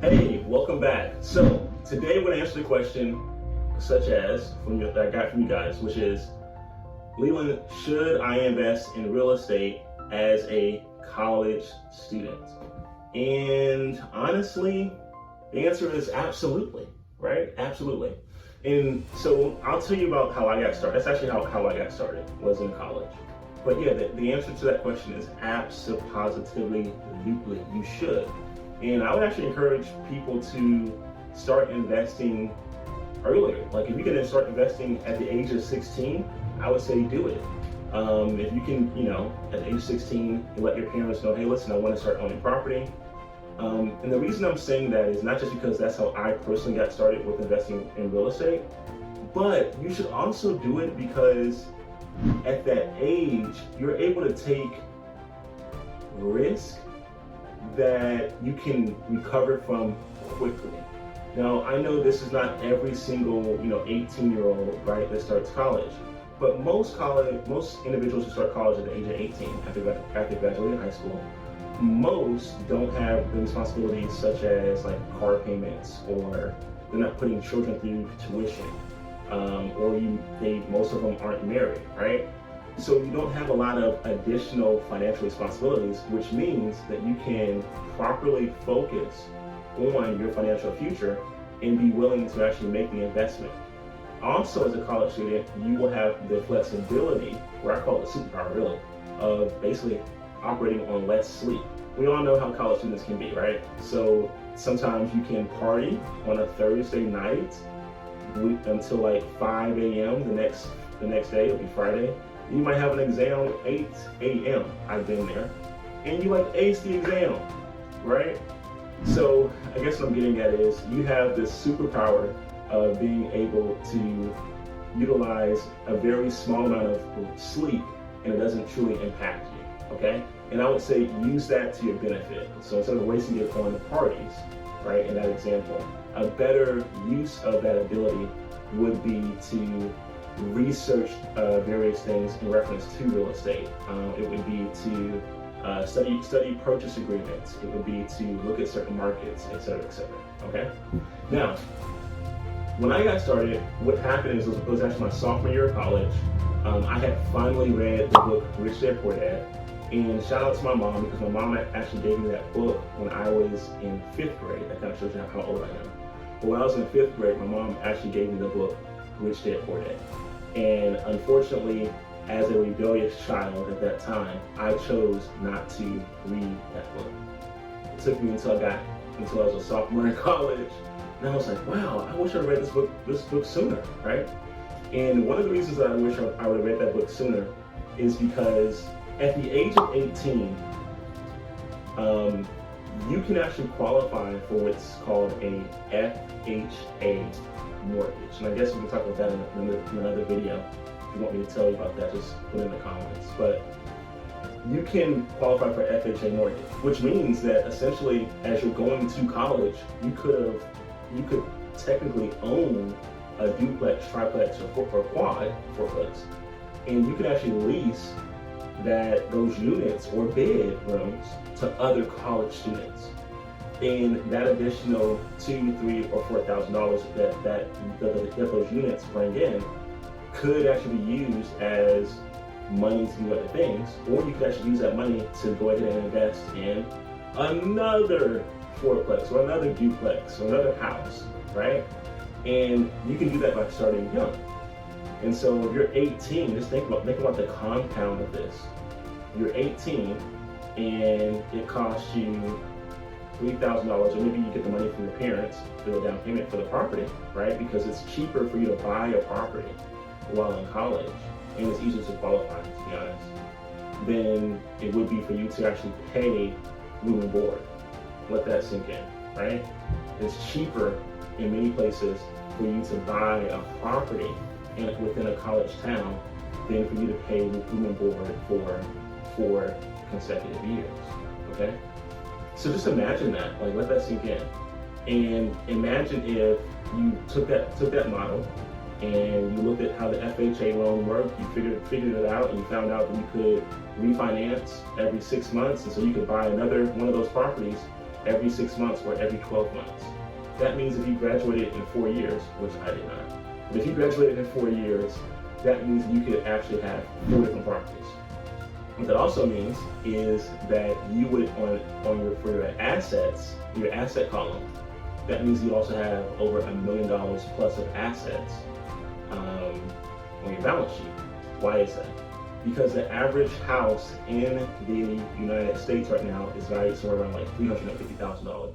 Hey, welcome back. So today we're going to answer the question such as that I got from you guys, which is, Leland, should I invest in real estate as a college student? And honestly, the answer is absolutely, right? Absolutely. And so I'll tell you about how I got started. That's actually how I got started, was in college. But yeah, the answer to that question is absolutely, you should. And I would actually encourage people to start investing earlier. Like if you can start investing at the age of 16, I would say do it. If you can, at the age of 16, you let your parents know, hey, listen, I want to start owning property. And the reason I'm saying that is not just because that's how I personally got started with investing in real estate, but you should also do it because at that age, you're able to take risk that you can recover from quickly. Now, I know this is not every single, 18-year-old, right, that starts college, but most individuals who start college at the age of 18 after graduating high school, most don't have the responsibilities such as like car payments, or they're not putting children through tuition, or most of them aren't married, right? So you don't have a lot of additional financial responsibilities, which means that you can properly focus on your financial future and be willing to actually make the investment. Also, as a college student, you will have the flexibility, where I call it superpower really, of basically operating on less sleep. We all know how college students can be, right? So sometimes you can party on a Thursday night until like 5 a.m. the next day, it'll be Friday. You might have an exam 8 a.m. I've been there. And you like ace the exam, right? So I guess what I'm getting at is you have this superpower of being able to utilize a very small amount of sleep, and it doesn't truly impact you, okay? And I would say use that to your benefit. So instead of wasting it on the parties, right, in that example, a better use of that ability would be to research various things in reference to real estate. It would be to study purchase agreements. It would be to look at certain markets, et cetera, okay? Now, when I got started, what happened is it was actually my sophomore year of college. I had finally read the book Rich Dad Poor Dad, and shout out to my mom, because my mom actually gave me that book when I was in 5th grade. That kind of shows you how old I am. But when I was in 5th grade, my mom actually gave me the book Rich Dad Poor Dad. And unfortunately, as a rebellious child at that time, I chose not to read that book. It took me until I was a sophomore in college, and I was like, wow, I wish I read this book sooner, right? And one of the reasons that I wish I would have read that book sooner is because at the age of 18, you can actually qualify for what's called a FHA mortgage. And I guess we can talk about that in another video. If you want me to tell you about that, just put in the comments. But you can qualify for FHA mortgage, which means that essentially as you're going to college, you could technically own a duplex, triplex, or quad, fourplex, and you could actually lease those units or bedrooms to other college students. And that additional $2,000, $3,000, or $4,000 that those units bring in could actually be used as money to do other things, or you could actually use that money to go ahead and invest in another fourplex or another duplex or another house, right? And you can do that by starting young. And so if you're 18, just think about the compound of this. You're 18 and it costs you $3,000, or maybe you get the money from your parents for the down payment for the property, right? Because it's cheaper for you to buy a property while in college, and it's easier to qualify, to be honest, than it would be for you to actually pay room and board. Let that sink in, right? It's cheaper in many places for you to buy a property within a college town than for you to pay room and board for 4 consecutive years, okay? So just imagine that, like let that sink in. And imagine if you took that model and you looked at how the FHA loan worked, you figured it out, and you found out that you could refinance every 6 months, and so you could buy another one of those properties every 6 months or every 12 months. That means if you graduated in 4 years, which I did not, but if you graduated in 4 years, that means you could actually have 4 different properties. What that also means is that you would, for your assets, your asset column, that means you also have over $1 million plus of assets on your balance sheet. Why is that? Because the average house in the United States right now is valued somewhere around like $350,000.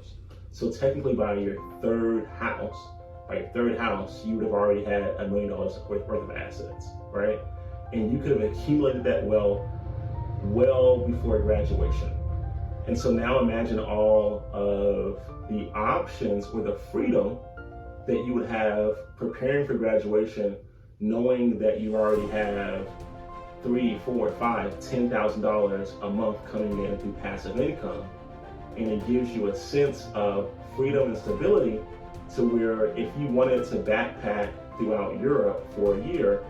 So technically by your third house, you would have already had $1 million worth of assets, right? And you could have accumulated that well before graduation. And so now imagine all of the options or the freedom that you would have preparing for graduation, knowing that you already have $3, $4, $5, $10,000 a month coming in through passive income. And it gives you a sense of freedom and stability to where if you wanted to backpack throughout Europe for a year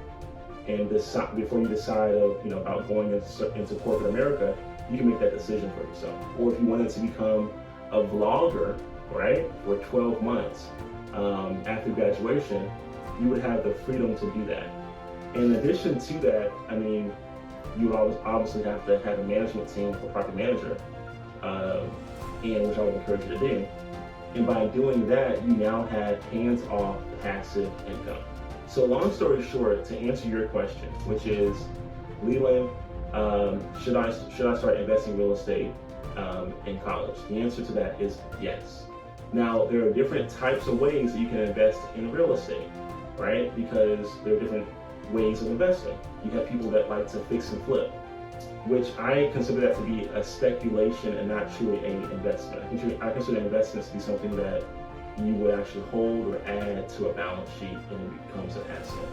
and decide, before you decide about going into corporate America, you can make that decision for yourself. Or if you wanted to become a vlogger, right, for 12 months after graduation, you would have the freedom to do that. In addition to that, I mean, you would obviously have to have a management team or property manager, and which I would encourage you to do. And by doing that, you now have hands-off passive income. So long story short, to answer your question, which is, Leland, should I start investing in real estate in college? The answer to that is yes. Now, there are different types of ways that you can invest in real estate, right? Because there are different ways of investing. You have people that like to fix and flip, which I consider that to be a speculation and not truly an investment. I consider investments to be something that you would actually hold or add to a balance sheet and it becomes an asset.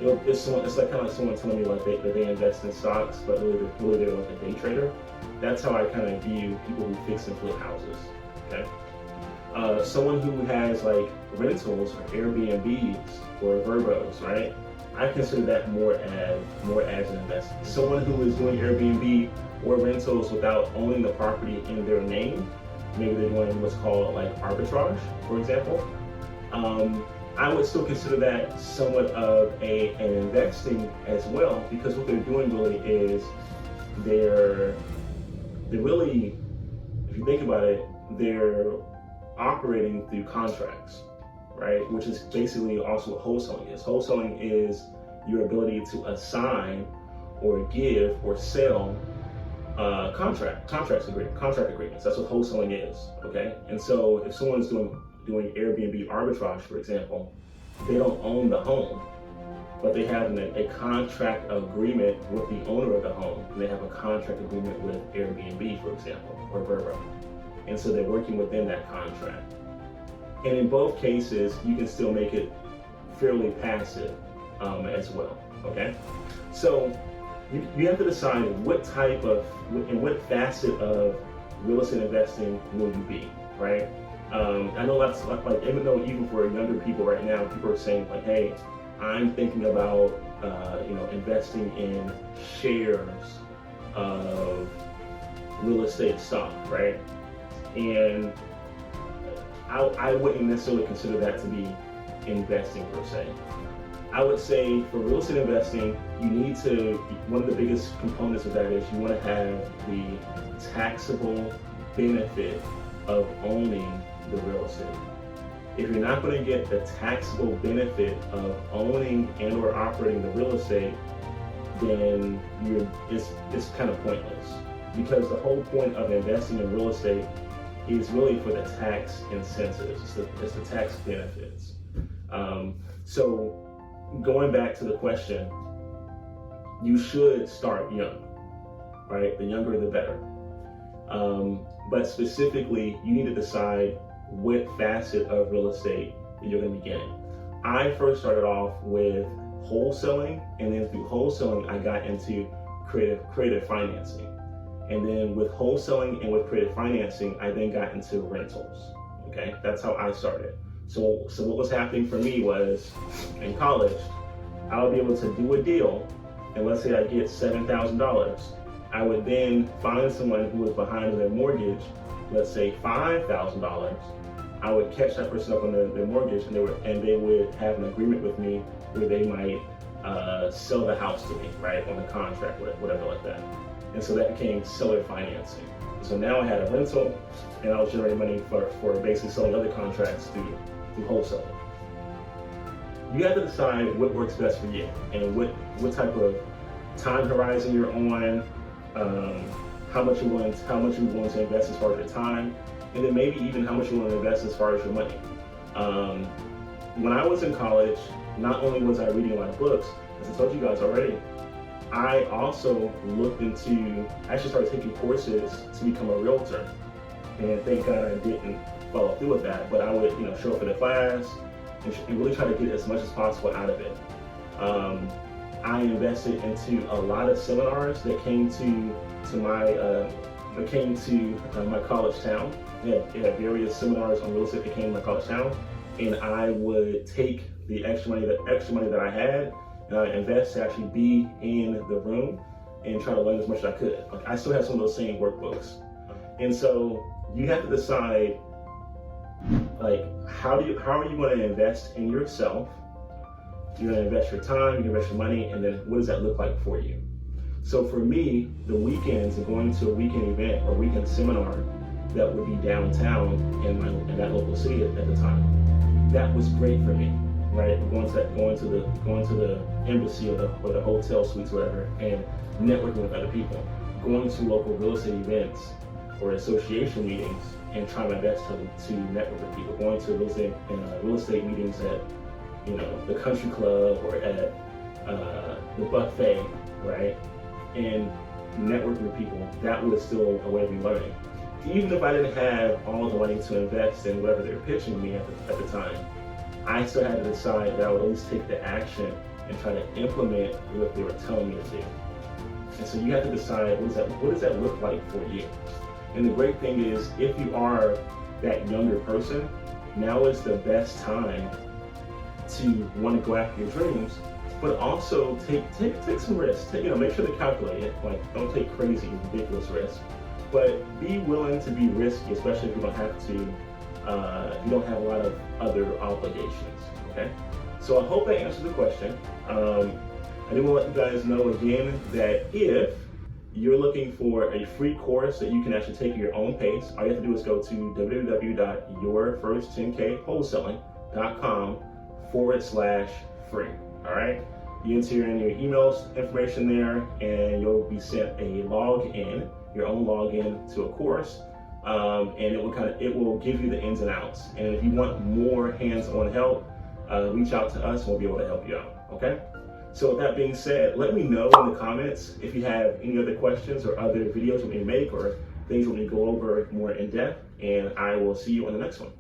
It's like kind of like someone telling me like that they invest in stocks, but really they're like a day trader. That's how I kind of view people who fix and flip houses. Okay. Someone who has like rentals or Airbnbs or Verbos, right? I consider that more as an investment. Someone who is doing Airbnb or rentals without owning the property in their name, maybe they're doing what's called like arbitrage, for example. I would still consider that somewhat of an investing as well, because what they're doing really is they're really, if you think about it, they're operating through contracts, right? Which is basically also what wholesaling is. Wholesaling is your ability to assign or give or sell contract agreements. That's what wholesaling is, okay? And so if someone's doing Airbnb arbitrage, for example, they don't own the home, but they have a contract agreement with the owner of the home, and they have a contract agreement with Airbnb, for example, or Vrbo. And so they're working within that contract. And in both cases, you can still make it fairly passive as well, okay? So you have to decide what facet of real estate investing will you be, right? I know that's like, even for younger people right now, people are saying like, hey, I'm thinking about, investing in shares of real estate stock, right? And I wouldn't necessarily consider that to be investing per se. I would say for real estate investing, one of the biggest components of that is you want to have the taxable benefit of owning the real estate. If you're not going to get the taxable benefit of owning and or operating the real estate, then it's kind of pointless. Because the whole point of investing in real estate is really for the tax incentives, it's the tax benefits. So going back to the question, you should start young, right? The younger the better. But specifically, you need to decide what facet of real estate that you're going to be getting. I first started off with wholesaling, and then through wholesaling, I got into creative financing. And then with wholesaling and with creative financing, I then got into rentals. Okay, that's how I started. So what was happening for me was, in college, I would be able to do a deal, and let's say I get $7,000. I would then find someone who was behind on their mortgage let's say $5,000, I would catch that person up on their mortgage, and they would have an agreement with me where they might sell the house to me, right, on the contract, whatever like that. And so that became seller financing. So now I had a rental, and I was generating money for basically selling other contracts through wholesaling. You have to decide what works best for you and what type of time horizon you're on, how much you're willing to invest as far as your time, and then maybe even how much you want to invest as far as your money. When I was in college, not only was I reading a lot of books, as I told you guys already, I also actually started taking courses to become a realtor. And thank God I didn't follow through with that, but I would show up for the class and really try to get as much as possible out of it. I invested into a lot of seminars that came to my college town. They had various seminars on real estate that came to my college town, and I would take the extra money that I had, and I invest to actually be in the room and try to learn as much as I could. Like, I still have some of those same workbooks, and so you have to decide, like, how are you going to invest in yourself? You're going to invest your time, you're going to invest your money, and then what does that look like for you? So for me, the weekends and going to a weekend event or weekend seminar that would be downtown in that local city at the time, that was great for me, right? Going to the embassy or the hotel suites, whatever, and networking with other people. Going to local real estate events or association meetings and trying my best to network with people. Going to real estate meetings at the country club or at the buffet, right? And networking with people, that was still a way of me learning. Even if I didn't have all the money to invest in whatever they were pitching me at the time, I still had to decide that I would at least take the action and try to implement what they were telling me to do. And so you have to decide, what does that look like for you? And the great thing is, if you are that younger person, now is the best time to want to go after your dreams, but also take some risks. Make sure to calculate it. Like, don't take crazy, ridiculous risks, but be willing to be risky, especially if you don't have to. You don't have a lot of other obligations. Okay. So I hope that answers the question. I do want to let you guys know again that if you're looking for a free course that you can actually take at your own pace, all you have to do is go to www.yourfirst10kWholesaling.com/free. All right. You enter in your email information there, and you'll be sent a login, your own login to a course, and it will give you the ins and outs. And if you want more hands-on help, reach out to us, and we'll be able to help you out. Okay. So with that being said, let me know in the comments if you have any other questions or other videos you want me to make or things you want me to go over more in depth, and I will see you on the next one.